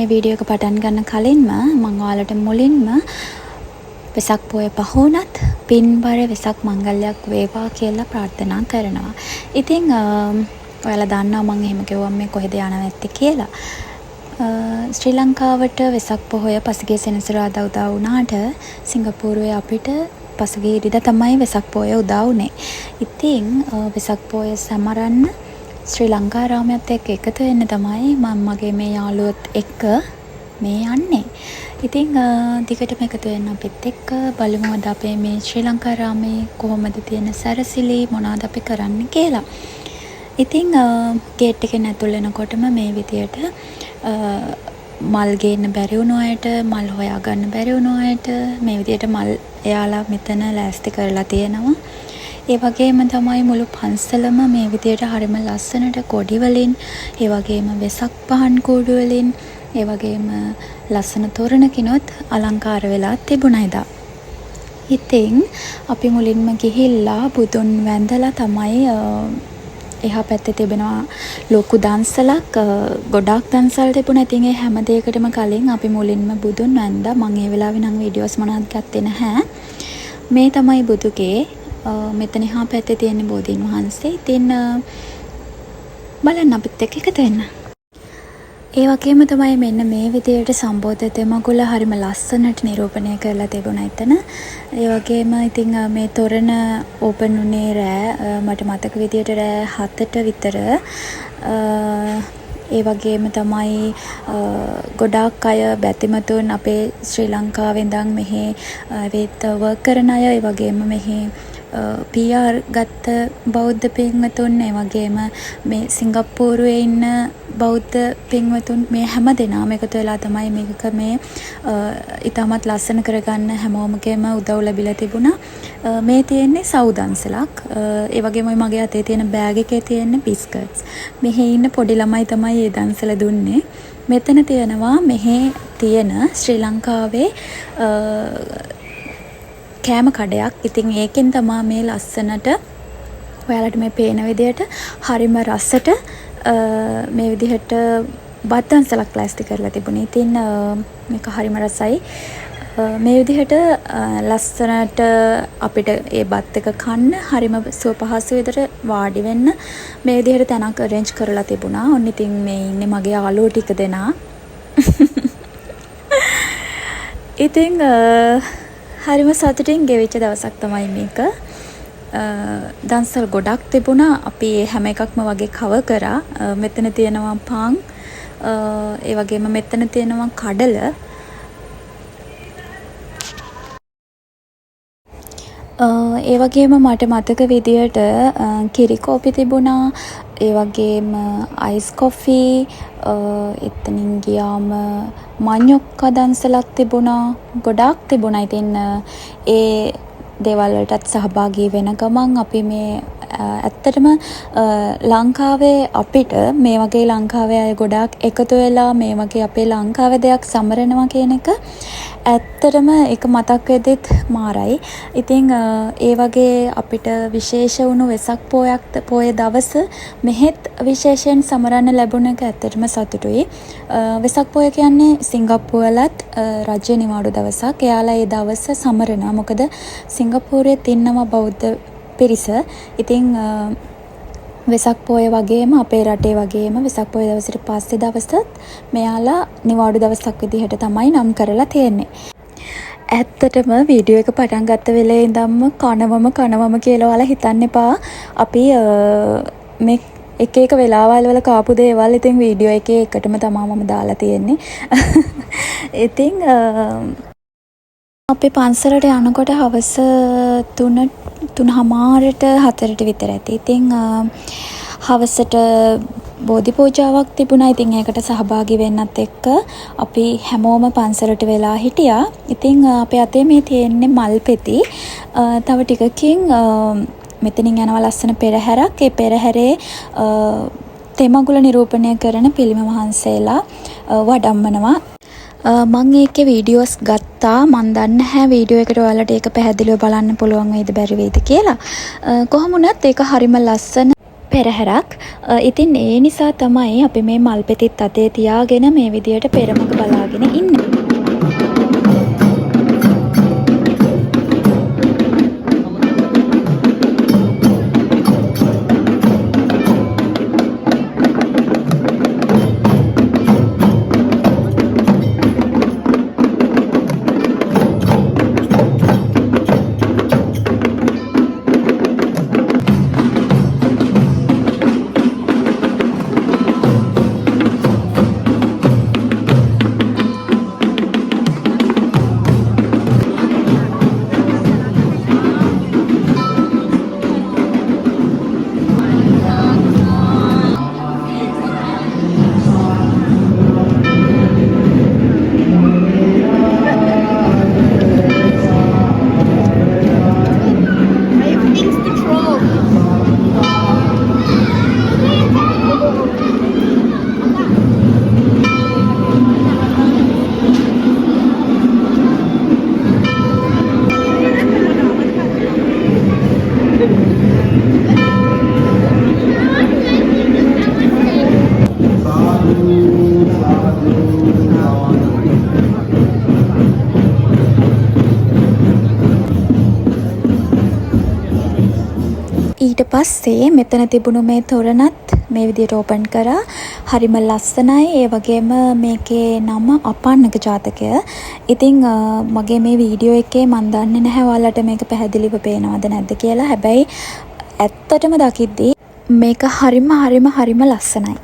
මේ වීඩියෝ එක පටන් ගන්න කලින්ම මම ඔයාලට මුලින්ම වෙසක් පොය පහුණත් පින්බර වෙසක් මංගල්‍යයක් වේවා කියලා ප්‍රාර්ථනා කරනවා. ඉතින් ඔයාලා දන්නවා මම එහෙම කිව්වම මේ කොහෙද යන නැත්තේ කියලා. ශ්‍රී ලංකාවට වෙසක් පොහොය පසුගිය සෙනසුරාදා උදා වුණාට සිංගප්පූරුවේ අපිට පසුගිය ඉරිදා තමයි වෙසක් පොය උදා වුනේ. ඉතින් වෙසක් පොය සමරන්න ශ්‍රී ලංකාරාමයත් එක්ක එකතු වෙන්න තමයි මම මගේ මේ යාළුවොත් එක්ක මේ යන්නේ. ඉතින් දිගටම එකතු වෙන්න අපිත් එක්ක බලමු අද අපේ මේ ශ්‍රී ලංකාරාමේ කොහොමද තියෙන සැරසිලි මොනවද අපි කරන්න කියලා. ඉතින් ගේට් එකෙන් ඇතුල් වෙනකොටම මේ විදියට මල් ගේන්න බැරි වුණු අයට මල් හොයාගන්න බැරි වුණු අයට මේ විදියට මල් එයාලා මෙතන ලෑස්ති කරලා තියෙනවා. ඒ වගේම තමයි මුළු පන්සලම මේ විදියට හරිම ලස්සනට කොඩි වලින්, ඒ වගේම වෙසක් පහන් කූඩු වලින්, ඒ වගේම ලස්සන තොරණකිනුත් අලංකාර වෙලා තිබුණා එදා. ඉතින් අපි මුලින්ම ගිහිල්ලා බුදුන් වැඳලා තමයි එහා පැත්තේ තිබෙනවා ලොකු දන්සලක්, ගොඩාක් දන්සල් තිබුණා. ඉතින් ඒ හැම දෙයකටම කලින් අපි මුලින්ම බුදුන් වැඳා. මම ඒ වෙලාවේ නම් වීඩියෝස් මොනවත් ගත්තේ නැහැ. මේ තමයි බුදුගේ මෙතන එහා පැත්තේ තියෙන බෝධීන් වහන්සේ. ඉතින් බලන්න අපිත් එක්ක එකතු වෙන්න. ඒ වගේම තමයි මෙන්න මේ විදියට සම්බෝධ දෙමගුල හරිම ලස්සනට නිරූපණය කරලා තිබුණා එතන. ඒ වගේම ඉතින් මේ තොරණ ඕපන් උනේ මට මතක විදියට රෑ 7ට විතර. ඒ වගේම තමයි ගොඩාක් අය බැතිමතුන් අපේ ශ්‍රී ලංකාවේ ඉඳන් මෙහි වෙත් වර්ක් කරන අය, ඒ වගේම මෙහි PR ගත්ත බෞද්ධ පින්වතුන්, ඒ වගේම මේ සිංගප්පූරුවේ ඉන්න බෞද්ධ පින්වතුන් මේ හැම දෙනාම එකතු වෙලා තමයි මේක මේ ඉතාමත් ලස්සන කරගන්න හැමෝමගේම උදව් ලැබිලා තිබුණා. මේ තියෙන්නේ සවුදන්සලක්. ඒ වගේම මගේ අතේ තියෙන බෑග් එකේ තියෙන බිස්කට්ස්. මෙහි ඉන්න පොඩි ළමයි තමයි මේ දන්සල දුන්නේ. මෙතන තියෙනවා මෙහි තියෙන ශ්‍රී ලංකාවේ කෑම කඩයක්. ඉතින් ඒකෙන් තමයි මේ ලස්සනට ඔයාලට මේ පේන විදියට හරිම රසට මේ විදිහට බත් දන්සලක් ප්ලාස්ටි කරලා තිබුණේ. ඉතින් මේක හරිම රසයි. මේ විදිහට ලස්සනට අපිට ඒ බත් එක කන්න හරිම සුව පහසු විදිහට වාඩි වෙන්න මේ විදිහට තැනක් අරේන්ජ් කරලා තිබුණා. ඔන්න ඉතින් මේ ඉන්නේ මගේ යාළුවෝ ටික දෙනා. ඉතින් හරිම සතුටින් ගෙවිච්ච දවසක් තමයි මේක. දන්සල් ගොඩක් තිබුණා. අපි හැම එකක්ම වගේ කවර් කරා. මෙතන තියෙනවා පාන්, ඒ වගේම මෙතන තියෙනවා කඩල. ඒ වගේම මට මතක විදියට කිරි කෝපි තිබුණා. ඒ වගේම අයිස් කොෆි, එතනින් ගියාම මඤ්ඤොක්කා දන්සලක් තිබුණා. ගොඩාක් තිබුණා. ඉතින් ඒ දේවල් වලටත් සහභාගී වෙන ගමන් අපි මේ ඇත්තටම ලංකාවේ අපිට මේ වගේ ලංකාවේ අය ගොඩාක් එකතු වෙලා මේ වගේ අපේ ලංකාවේ දෙයක් සමරනවා කියන එක ඇත්තටම ඒක මතක් වෙද්දිත් මාරයි. ඉතින් ඒ වගේ අපිට විශේෂ වුණු වෙසක් පොය දවස මෙහෙත් විශේෂයෙන් සමරන්න ලැබුණ එක ඇත්තටම සතුටුයි. වෙසක් පොය කියන්නේ සිංගප්පූරුවලත් රාජ්‍ය නිවාඩු දවසක්. එයාලා ඒ දවස සමරනවා. මොකද සිංගප්පූරුවේ ඉන්නවා බෞද්ධ පිරිස. ඉතින් වෙසක් පොය වගේම අපේ රටේ වගේම වෙසක් පොය දවසට පස්සේ දවසත් මෙයාලා නිවාඩු දවසක් විදිහට තමයි නම් කරලා තියෙන්නේ. ඇත්තටම වීඩියෝ එක පටන් ගත්ත වෙලේ ඉඳන්ම කනවම කියලා ඔයාලා හිතන්න එපා. අපි මේ එක එක වෙලාවල් වල කාපු දේවල් ඉතින් වීඩියෝ එකේ එකටම තමයි මම දාලා තියෙන්නේ. ඉතින් අපි පන්සලට යනකොට හවස 3:00ට 4ට විතර ඇති. ඉතින් හවසට බෝධි පූජාවක් තිබුණා. ඉතින් ඒකට සහභාගී වෙන්නත් එක්ක අපි හැමෝම පන්සලට වෙලා හිටියා. ඉතින් අපේ අතේ මේ තියෙන්නේ මල් පෙති. තව ටිකකින් මෙතනින් යනවා ලස්සන පෙරහැරක්. ඒ පෙරහැරේ තෙමගුල නිරූපණය කරන පිළිම වහන්සේලා වඩම්මනවා. මම ඒකේ වීඩියෝස් ගත්තා. මන් දන්නේ නැහැ වීඩියෝ එකට ඔයාලට ඒක පැහැදිලිව බලන්න පුළුවන් වෙයිද බැරි වෙයිද කියලා. කොහොම වුණත් ඒක හරිම ලස්සන පෙරහැරක්. ඉතින් ඒ නිසා තමයි අපි මේ මල් පෙතිත් අතේ තියාගෙන මේ විදියට පෙරමග බලාගෙන ඉන්නේ. ඊට පස්සේ මෙතන තිබුණු මේ තොරණත් මේ විදියට ඕපන් කරා. හරිම ලස්සනයි. ඒ වගේම මේකේ නම අපන්නක ජාතකය. ඉතින් මගේ මේ වීඩියෝ එකේ මන් දන්නේ නැහැ ඔයාලට මේක පැහැදිලිව පේනවද නැද්ද කියලා. හැබැයි ඇත්තටම දකිද්දී මේක හරිම ලස්සනයි.